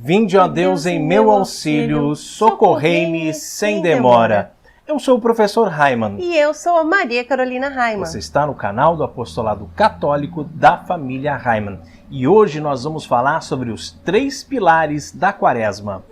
Vinde, ó Deus, em meu auxílio, socorrei-me sem demora. Eu sou o professor Raiman. E eu sou a Maria Carolina Raiman. Você está no canal do Apostolado Católico da família Raiman. E hoje nós vamos falar sobre os 3 pilares da Quaresma.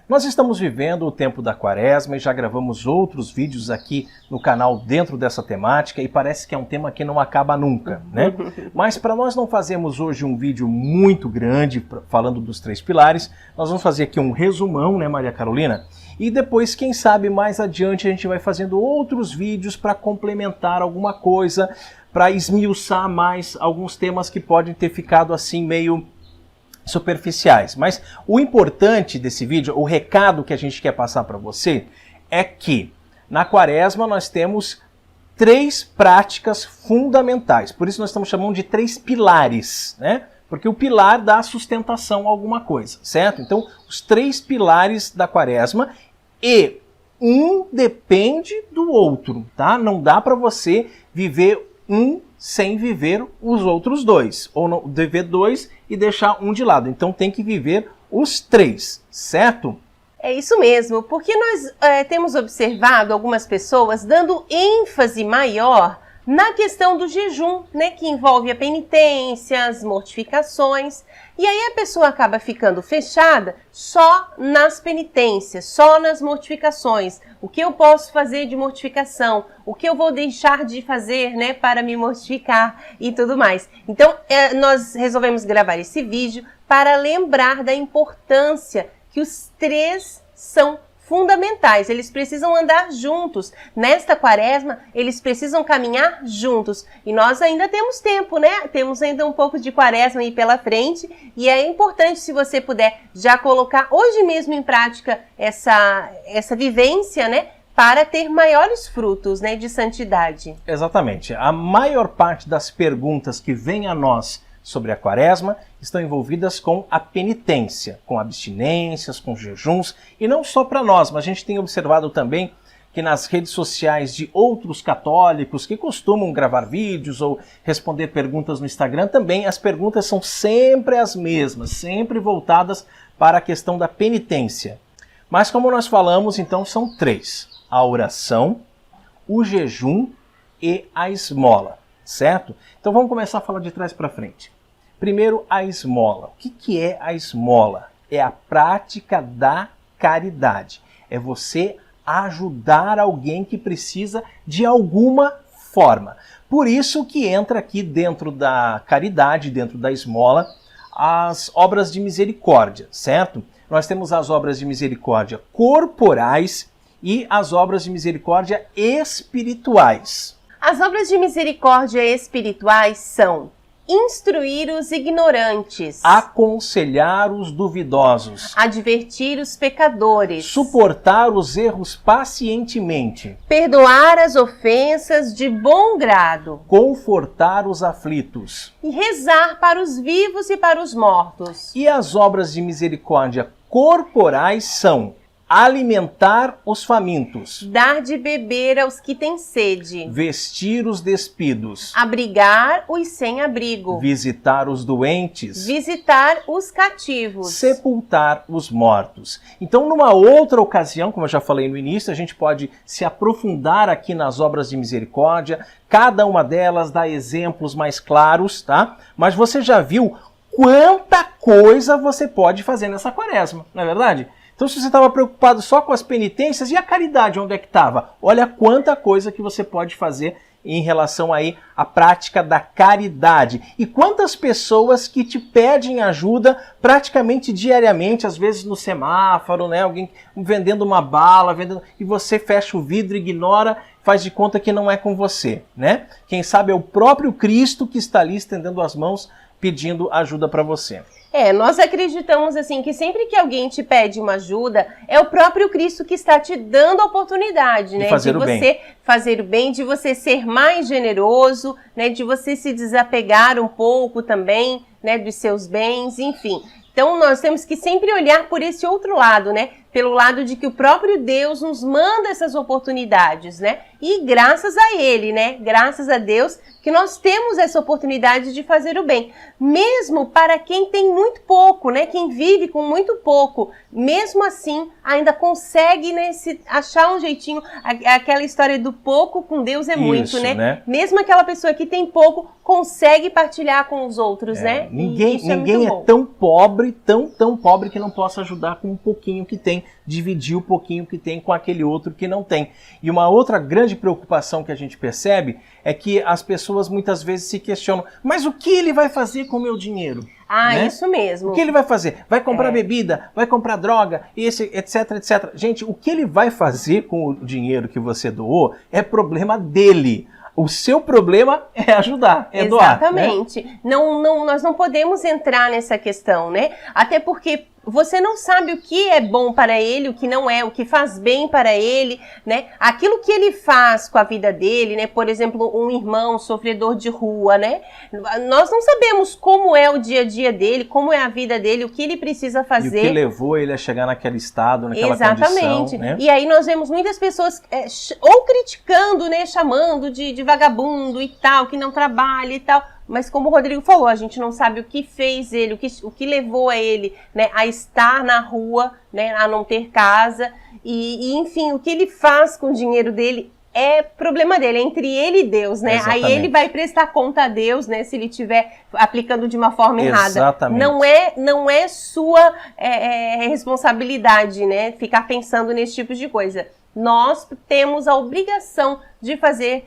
Nós estamos vivendo o tempo da Quaresma e já gravamos outros vídeos aqui no canal dentro dessa temática e parece que é um tema que não acaba nunca, né? Mas para nós não fazermos hoje um vídeo muito grande falando dos 3 pilares, nós vamos fazer aqui um resumão, né, Maria Carolina? E depois, quem sabe, mais adiante a gente vai fazendo outros vídeos para complementar alguma coisa, para esmiuçar mais alguns temas que podem ter ficado assim meio superficiais. Mas o importante desse vídeo, o recado que a gente quer passar para você, é que na Quaresma nós temos 3 práticas fundamentais. Por isso nós estamos chamando de 3 pilares, né? Porque o pilar dá sustentação a alguma coisa, certo? Então, os 3 pilares da Quaresma, e um depende do outro, tá? Não dá para você viver um sem viver os outros 2, ou não, viver 2 e deixar um de lado. Então tem que viver os 3, certo? É isso mesmo, porque nós temos observado algumas pessoas dando ênfase maior na questão do jejum, né, que envolve a penitência, as mortificações, e aí a pessoa acaba ficando fechada só nas penitências, só nas mortificações. O que eu posso fazer de mortificação? O que eu vou deixar de fazer, né, para me mortificar e tudo mais. Então, nós resolvemos gravar esse vídeo para lembrar da importância que os 3 são fundamentais, eles precisam andar juntos. Nesta Quaresma, eles precisam caminhar juntos. E nós ainda temos tempo, né? Temos ainda um pouco de Quaresma aí pela frente. E é importante, se você puder, já colocar hoje mesmo em prática essa vivência, né? Para ter maiores frutos, né, de santidade. Exatamente. A maior parte das perguntas que vêm a nós sobre a Quaresma estão envolvidas com a penitência, com abstinências, com jejuns, e não só para nós, mas a gente tem observado também que nas redes sociais de outros católicos que costumam gravar vídeos ou responder perguntas no Instagram, também as perguntas são sempre as mesmas, sempre voltadas para a questão da penitência. Mas como nós falamos, então são 3: a oração, o jejum e a esmola, certo? Então vamos começar a falar de trás para frente. Primeiro, a esmola. O que é a esmola? É a prática da caridade. É você ajudar alguém que precisa de alguma forma. Por isso que entra aqui dentro da caridade, dentro da esmola, as obras de misericórdia, certo? Nós temos as obras de misericórdia corporais e as obras de misericórdia espirituais. As obras de misericórdia espirituais são instruir os ignorantes, aconselhar os duvidosos, advertir os pecadores, suportar os erros pacientemente, perdoar as ofensas de bom grado, confortar os aflitos e rezar para os vivos e para os mortos. E as obras de misericórdia corporais são alimentar os famintos, dar de beber aos que têm sede, vestir os despidos, abrigar os sem abrigo, visitar os doentes, visitar os cativos, sepultar os mortos. Então, numa outra ocasião, como eu já falei no início, a gente pode se aprofundar aqui nas obras de misericórdia. Cada uma delas dá exemplos mais claros, tá? Mas você já viu quanta coisa você pode fazer nessa Quaresma, não é verdade? Então, se você estava preocupado só com as penitências, e a caridade, onde é que estava? Olha quanta coisa que você pode fazer em relação aí à prática da caridade. E quantas pessoas que te pedem ajuda praticamente diariamente, às vezes no semáforo, né? Alguém vendendo uma bala, e você fecha o vidro, ignora, faz de conta que não é com você, né? Quem sabe é o próprio Cristo que está ali estendendo as mãos, pedindo ajuda para você. Nós acreditamos assim que sempre que alguém te pede uma ajuda, é o próprio Cristo que está te dando a oportunidade, né, de você fazer o bem, de você ser mais generoso, né, de você se desapegar um pouco também, né, dos seus bens, enfim. Então nós temos que sempre olhar por esse outro lado, né? pelo lado de que o próprio Deus nos manda essas oportunidades, né? E graças a Ele, né? Graças a Deus que nós temos essa oportunidade de fazer o bem. Mesmo para quem tem muito pouco, né? Quem vive com muito pouco, mesmo assim, ainda consegue, né, achar um jeitinho. Aquela história do pouco com Deus é muito, né? Mesmo aquela pessoa que tem pouco, consegue partilhar com os outros, né? Ninguém é tão pobre, tão pobre que não possa ajudar com um pouquinho que tem, dividir o pouquinho que tem com aquele outro que não tem. E uma outra grande preocupação que a gente percebe é que as pessoas muitas vezes se questionam, mas o que ele vai fazer com o meu dinheiro? Né? Isso mesmo. O que ele vai fazer? Vai comprar bebida, vai comprar droga, etc. Gente, o que ele vai fazer com o dinheiro que você doou é problema dele. O seu problema é ajudar, é doar. Exatamente. Né? Nós não podemos entrar nessa questão, né? Até porque você não sabe o que é bom para ele, o que não é, o que faz bem para ele, né? Aquilo que ele faz com a vida dele, né? Por exemplo, um irmão sofredor de rua, né? Nós não sabemos como é o dia a dia dele, como é a vida dele, o que ele precisa fazer. E o que levou ele a chegar naquele estado, naquela condição, né? E aí nós vemos muitas pessoas ou criticando, né? Chamando de vagabundo e tal, que não trabalha e tal. Mas como o Rodrigo falou, a gente não sabe o que fez ele, o que levou a ele, né, a estar na rua, né, a não ter casa. E enfim, o que ele faz com o dinheiro dele é problema dele, é entre ele e Deus, né? Exatamente. Aí ele vai prestar conta a Deus, né, se ele estiver aplicando de uma forma errada. Exatamente. Não é sua responsabilidade, né, ficar pensando nesse tipo de coisa. Nós temos a obrigação de fazer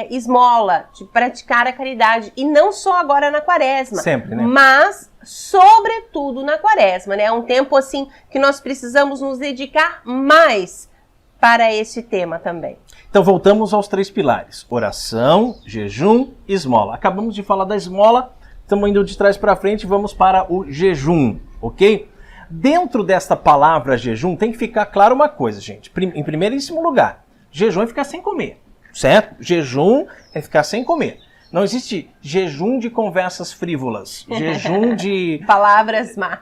esmola, de praticar a caridade, e não só agora na quaresma, sempre, né? Mas sobretudo na quaresma, né? É um tempo assim que nós precisamos nos dedicar mais para esse tema também. Então voltamos aos 3 pilares: oração, jejum e esmola. Acabamos de falar da esmola, estamos indo de trás para frente, vamos para o jejum, ok? Dentro desta palavra jejum tem que ficar claro uma coisa, gente. Em primeiríssimo lugar, jejum é ficar sem comer. Certo? Jejum é ficar sem comer. Não existe jejum de conversas frívolas, jejum de... palavras más.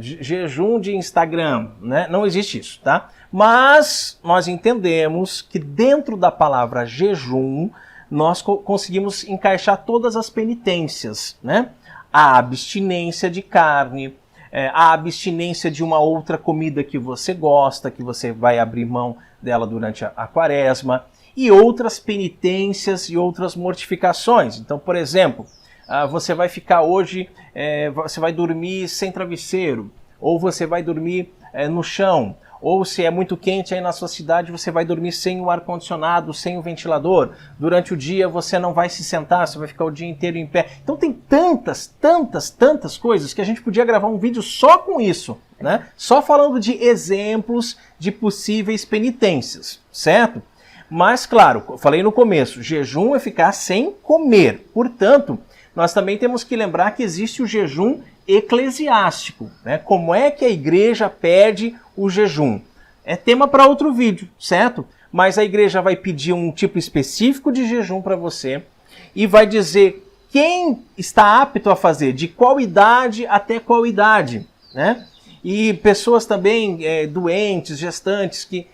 Jejum de Instagram, né? Não existe isso, tá? Mas nós entendemos que dentro da palavra jejum, nós conseguimos encaixar todas as penitências, né? A abstinência de carne, a abstinência de uma outra comida que você gosta, que você vai abrir mão dela durante a quaresma, e outras penitências e outras mortificações. Então, por exemplo, você vai ficar hoje, você vai dormir sem travesseiro, ou você vai dormir no chão, ou se é muito quente aí na sua cidade, você vai dormir sem o ar-condicionado, sem o ventilador. Durante o dia você não vai se sentar, você vai ficar o dia inteiro em pé. Então tem tantas coisas que a gente podia gravar um vídeo só com isso, né? Só falando de exemplos de possíveis penitências, certo? Mas, claro, eu falei no começo, jejum é ficar sem comer. Portanto, nós também temos que lembrar que existe o jejum eclesiástico, né? Como é que a igreja pede o jejum? É tema para outro vídeo, certo? Mas a igreja vai pedir um tipo específico de jejum para você e vai dizer quem está apto a fazer, de qual idade até qual idade, né? E pessoas também doentes, gestantes, que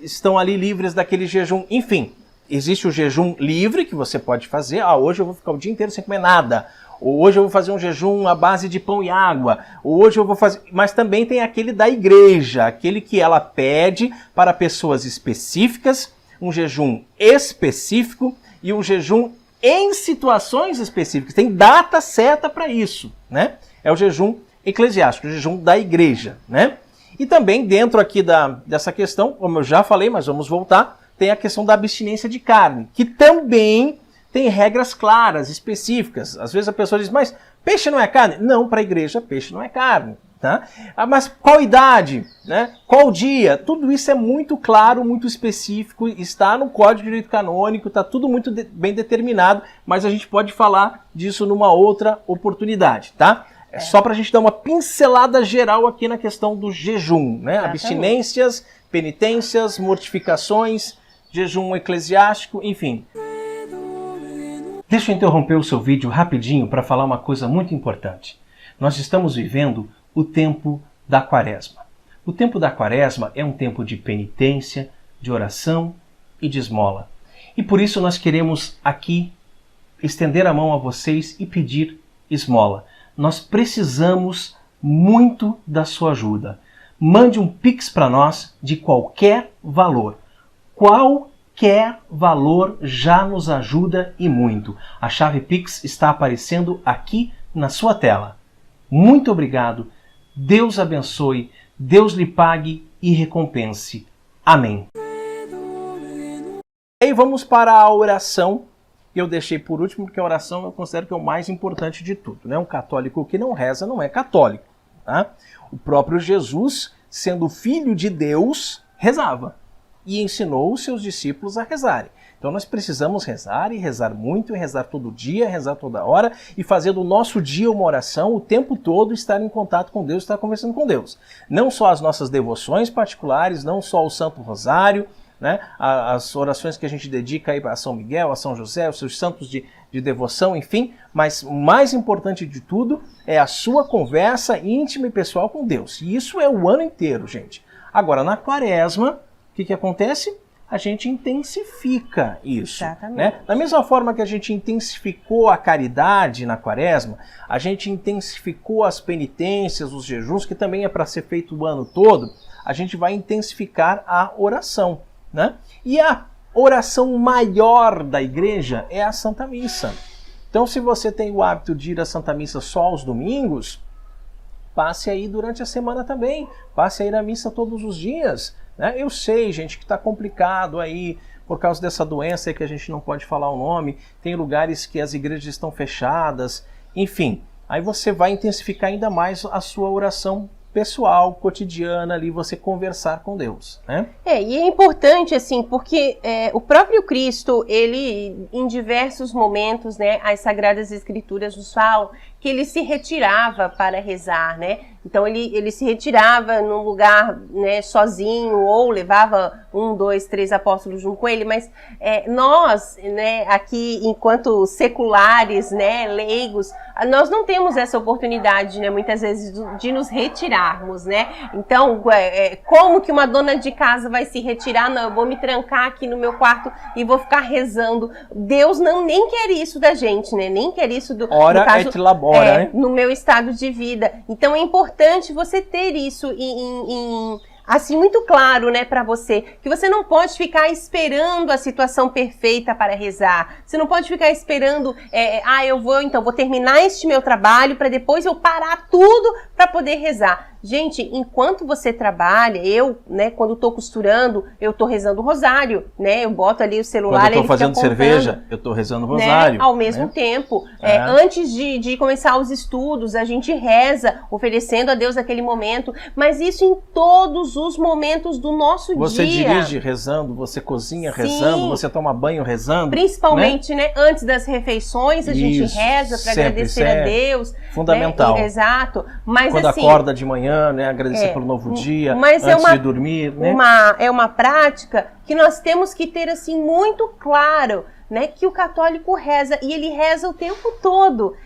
estão ali livres daquele jejum. Enfim, existe o jejum livre que você pode fazer. Hoje eu vou ficar o dia inteiro sem comer nada. Ou hoje eu vou fazer um jejum à base de pão e água. Ou hoje eu vou fazer... Mas também tem aquele da igreja, aquele que ela pede para pessoas específicas, um jejum específico e um jejum em situações específicas. Tem data certa para isso, né? É o jejum eclesiástico, o jejum da igreja, né? E também dentro aqui dessa questão, como eu já falei, mas vamos voltar, tem a questão da abstinência de carne, que também tem regras claras, específicas. Às vezes a pessoa diz, mas peixe não é carne? Não, para a igreja, peixe não é carne. Tá? Mas qual idade? Né? Qual dia? Tudo isso é muito claro, muito específico, está no Código de Direito Canônico, está tudo muito bem determinado, mas a gente pode falar disso numa outra oportunidade, tá? É só para a gente dar uma pincelada geral aqui na questão do jejum, né? Abstinências, penitências, mortificações, jejum eclesiástico, enfim. Deixa eu interromper o seu vídeo rapidinho para falar uma coisa muito importante. Nós estamos vivendo o tempo da quaresma. O tempo da Quaresma é um tempo de penitência, de oração e de esmola. E por isso nós queremos aqui estender a mão a vocês e pedir esmola. Nós precisamos muito da sua ajuda. Mande um Pix para nós de qualquer valor. Qualquer valor já nos ajuda e muito. A chave Pix está aparecendo aqui na sua tela. Muito obrigado. Deus abençoe, Deus lhe pague e recompense. Amém. E aí vamos para a oração, que eu deixei por último, porque a oração eu considero que é o mais importante de tudo, né? Um católico que não reza não é católico, tá? O próprio Jesus, sendo filho de Deus, rezava e ensinou os seus discípulos a rezarem. Então nós precisamos rezar e rezar muito, e rezar todo dia, rezar toda hora e fazer do nosso dia uma oração o tempo todo, estar em contato com Deus, estar conversando com Deus. Não só as nossas devoções particulares, não só o Santo Rosário, né? As orações que a gente dedica aí a São Miguel, a São José, os seus santos de devoção, enfim, mas o mais importante de tudo é a sua conversa íntima e pessoal com Deus. E isso é o ano inteiro, gente. Agora, na Quaresma, o que acontece? A gente intensifica isso. Né? Da mesma forma que a gente intensificou a caridade na Quaresma, a gente intensificou as penitências, os jejuns, que também é para ser feito o ano todo, a gente vai intensificar a oração. Né? E a oração maior da igreja é a Santa Missa. Então, se você tem o hábito de ir à Santa Missa só aos domingos, passe aí durante a semana também. Passe aí na missa todos os dias. Né? Eu sei, gente, que está complicado aí por causa dessa doença aí que a gente não pode falar o nome. Tem lugares que as igrejas estão fechadas. Enfim, aí você vai intensificar ainda mais a sua oração pessoal, cotidiana, ali você conversar com Deus, né? E é importante, assim, porque o próprio Cristo, ele, em diversos momentos, né, as Sagradas Escrituras nos falam que ele se retirava para rezar, né? Então ele se retirava num lugar, né, sozinho, ou levava 1, 2, 3 apóstolos junto com ele, mas nós, né, aqui enquanto seculares, né, leigos, nós não temos essa oportunidade, né, muitas vezes de nos retirarmos, né? Então, como que uma dona de casa vai se retirar? Não, eu vou me trancar aqui no meu quarto e vou ficar rezando. Deus nem quer isso da gente, né? Nem quer isso do Ora et labora, né? No meu estado de vida. Então é importante você ter isso assim, muito claro, né, para você, que você não pode ficar esperando a situação perfeita para rezar. Você não pode ficar esperando, eu vou terminar este meu trabalho para depois eu parar tudo para poder rezar. Gente, enquanto você trabalha, né, quando estou costurando, eu estou rezando o rosário, né? Eu boto ali o celular, quando eu estou fazendo cerveja, eu estou rezando o rosário, né? Ao mesmo tempo. Antes de começar os estudos, a gente reza, oferecendo a Deus naquele momento, mas isso em todos os momentos do nosso dia. Você dirige rezando, você cozinha rezando, você toma banho rezando. Principalmente, né? Antes das refeições, a gente reza para agradecer a Deus. Fundamental. Né? Exato. Mas, quando assim, acorda de manhã, né? Agradecer pelo novo dia, mas antes de dormir. Né? É uma prática que nós temos que ter assim muito claro, né, que o católico reza, e ele reza o tempo todo,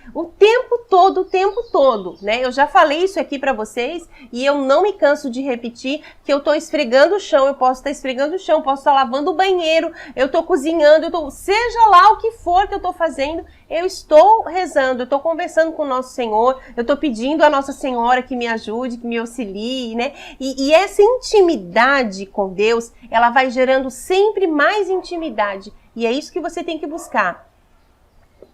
né? Eu já falei isso aqui para vocês e eu não me canso de repetir que eu tô esfregando o chão, eu posso estar esfregando o chão, posso estar lavando o banheiro, eu tô cozinhando, seja lá o que for que eu tô fazendo, eu estou rezando, eu estou conversando com o nosso Senhor, eu estou pedindo a Nossa Senhora que me ajude, que me auxilie, né? E essa intimidade com Deus, ela vai gerando sempre mais intimidade. E é isso que você tem que buscar.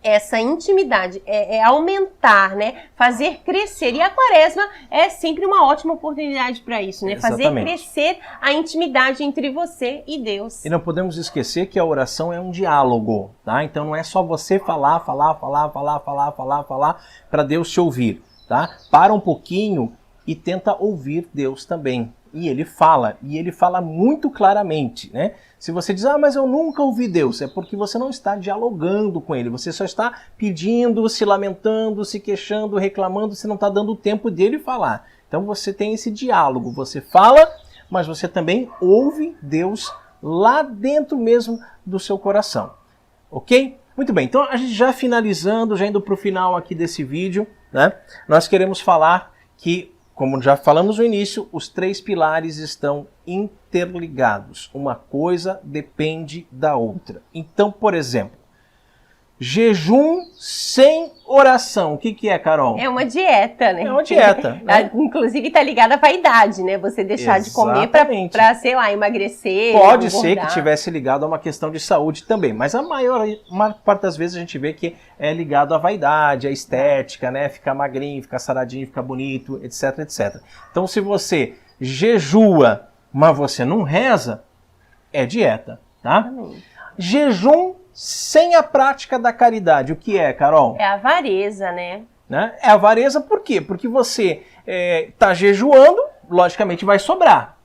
Essa intimidade, aumentar, né? Fazer crescer. E a Quaresma é sempre uma ótima oportunidade para isso, né? Exatamente. Fazer crescer a intimidade entre você e Deus. E não podemos esquecer que a oração é um diálogo, tá? Então não é só você falar para Deus te ouvir, tá? Para um pouquinho e tenta ouvir Deus também. E ele fala muito claramente, né? Se você diz, mas eu nunca ouvi Deus, é porque você não está dialogando com ele, você só está pedindo, se lamentando, se queixando, reclamando, você não está dando o tempo dele falar. Então você tem esse diálogo, você fala, mas você também ouve Deus lá dentro mesmo do seu coração, ok? Muito bem, então a gente já finalizando, já indo para o final aqui desse vídeo, né? Nós queremos falar que como já falamos no início, os 3 pilares estão interligados. Uma coisa depende da outra. Então, por exemplo, jejum sem oração. O que é, Carol? É uma dieta, né? É uma dieta. Né? Inclusive está ligada à vaidade, né? Você deixar de comer para, sei lá, emagrecer. Pode ser que tivesse ligado a uma questão de saúde também, mas a maior parte das vezes a gente vê que é ligado à vaidade, à estética, né? Ficar magrinho, ficar saradinho, ficar bonito, etc, etc. Então, se você jejua, mas você não reza, é dieta, tá? Jejum sem a prática da caridade. O que é, Carol? É a avareza, né? É a avareza por quê? Porque você está jejuando, logicamente vai sobrar,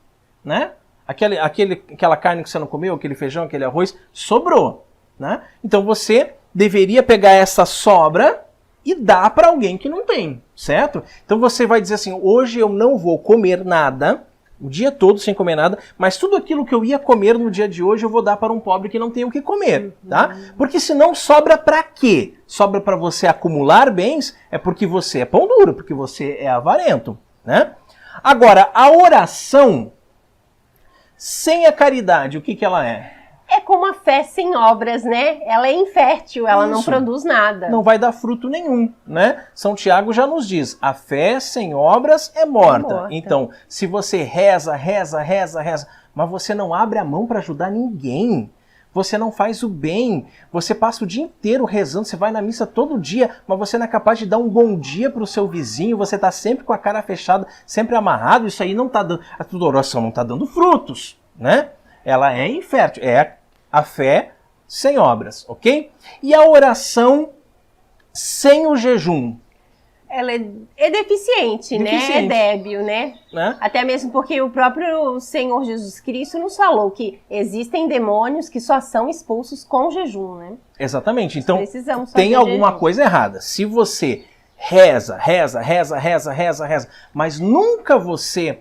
né? Aquela carne que você não comeu, aquele feijão, aquele arroz, sobrou, né? Então você deveria pegar essa sobra e dar para alguém que não tem, certo? Então você vai dizer assim, hoje eu não vou comer nada, o dia todo sem comer nada, mas tudo aquilo que eu ia comer no dia de hoje eu vou dar para um pobre que não tem o que comer, tá? Porque senão sobra para quê? Sobra para você acumular bens, é porque você é pão duro, porque você é avarento, né? Agora, a oração sem a caridade, o que ela é? É como a fé sem obras, né? Ela é infértil, ela não produz nada. Não vai dar fruto nenhum, né? São Tiago já nos diz, a fé sem obras é morta. Então, se você reza, mas você não abre a mão para ajudar ninguém, você não faz o bem, você passa o dia inteiro rezando, você vai na missa todo dia, mas você não é capaz de dar um bom dia para o seu vizinho, você está sempre com a cara fechada, sempre amarrado, isso aí não está dando, a tua oração não está dando frutos, né? Ela é infértil, é a fé sem obras, ok? E a oração sem o jejum? Ela é deficiente, né? É débil, né? Até mesmo porque o próprio Senhor Jesus Cristo nos falou que existem demônios que só são expulsos com jejum, né? Exatamente. Então, tem alguma coisa errada. Se você reza, mas nunca você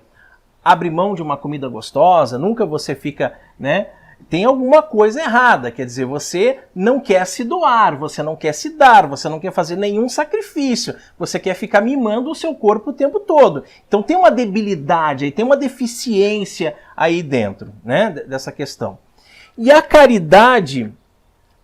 abre mão de uma comida gostosa, nunca você fica, né? Tem alguma coisa errada, quer dizer, você não quer se doar, você não quer se dar, você não quer fazer nenhum sacrifício, você quer ficar mimando o seu corpo o tempo todo. Então tem uma debilidade, tem uma deficiência aí dentro, né, dessa questão. E a caridade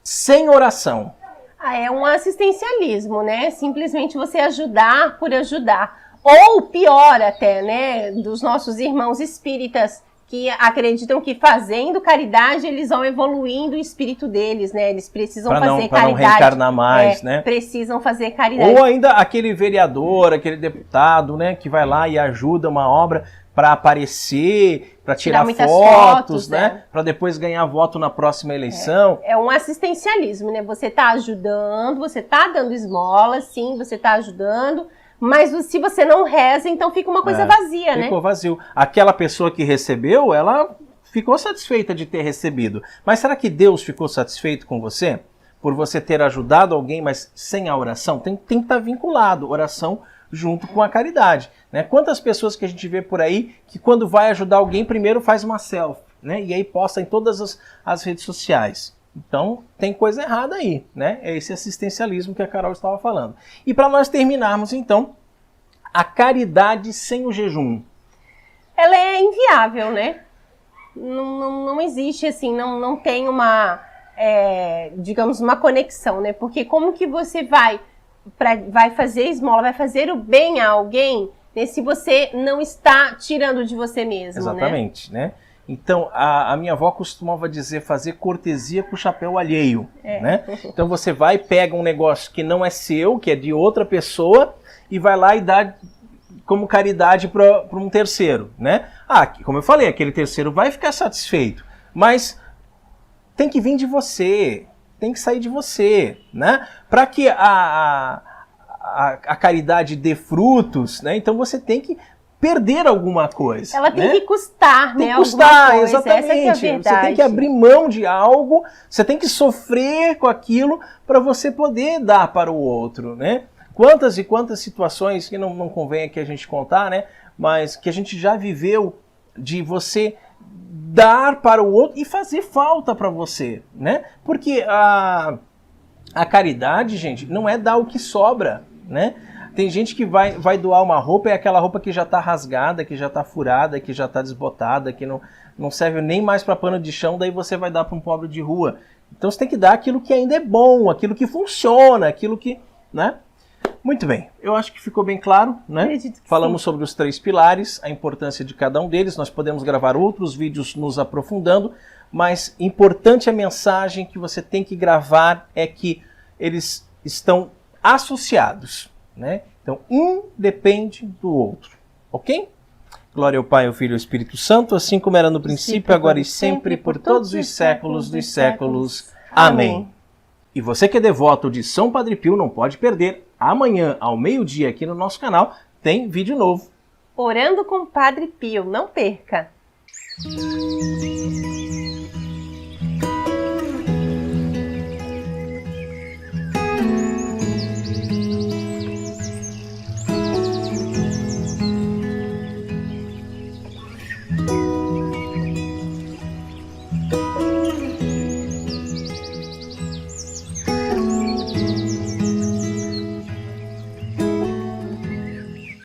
sem oração? É um assistencialismo, né? Simplesmente você ajudar por ajudar. Ou pior até, né, dos nossos irmãos espíritas, que acreditam que fazendo caridade eles vão evoluindo o espírito deles, né? Eles precisam fazer caridade. Para não reencarnar mais, né? Precisam fazer caridade. Ou ainda aquele vereador, aquele deputado, né? Que vai lá e ajuda uma obra para aparecer, para tirar fotos, né? Para depois ganhar voto na próxima eleição. É um assistencialismo, né? Você está ajudando, você está dando esmola, sim, você está ajudando. Mas se você não reza, então fica uma coisa vazia, né? Ficou vazio. Aquela pessoa que recebeu, ela ficou satisfeita de ter recebido. Mas será que Deus ficou satisfeito com você? Por você ter ajudado alguém, mas sem a oração? Tem que estar vinculado, oração junto com a caridade, né? Quantas pessoas que a gente vê por aí que quando vai ajudar alguém, primeiro faz uma selfie, né? E aí posta em todas as redes sociais. Então, tem coisa errada aí, né? É esse assistencialismo que a Carol estava falando. E para nós terminarmos, então, a caridade sem o jejum. Ela é inviável, né? Não existe, assim, não tem uma, digamos, uma conexão, né? Porque como que você vai fazer esmola, vai fazer o bem a alguém, né, se você não está tirando de você mesmo, exatamente, né? Então, a minha avó costumava dizer fazer cortesia com o chapéu alheio, né? Então você vai e pega um negócio que não é seu, que é de outra pessoa, e vai lá e dá como caridade para um terceiro, né? Como eu falei, aquele terceiro vai ficar satisfeito, mas tem que vir de você, tem que sair de você, né? Para que a caridade dê frutos, né? Então você tem que perder alguma coisa. Ela tem que custar, né? Tem que custar, exatamente. Essa que é a verdade. Você tem que abrir mão de algo, você tem que sofrer com aquilo para você poder dar para o outro, né? Quantas e quantas situações, que não convém aqui a gente contar, né? Mas que a gente já viveu de você dar para o outro e fazer falta para você, né? Porque a caridade, gente, não é dar o que sobra, né? Tem gente que vai doar uma roupa, é aquela roupa que já está rasgada, que já está furada, que já está desbotada, que não serve nem mais para pano de chão, daí você vai dar para um pobre de rua. Então você tem que dar aquilo que ainda é bom, aquilo que funciona, aquilo que, né? Muito bem, eu acho que ficou bem claro, né? Falamos sobre os 3 pilares, a importância de cada um deles, nós podemos gravar outros vídeos nos aprofundando, mas importante a mensagem que você tem que gravar é que eles estão associados, né? Então, um depende do outro, ok? Glória ao Pai, ao Filho e ao Espírito Santo, assim como era no princípio, agora e sempre, por todos os séculos dos séculos. Amém. E você que é devoto de São Padre Pio não pode perder. Amanhã, ao meio-dia, aqui no nosso canal, tem vídeo novo. Orando com Padre Pio, não perca!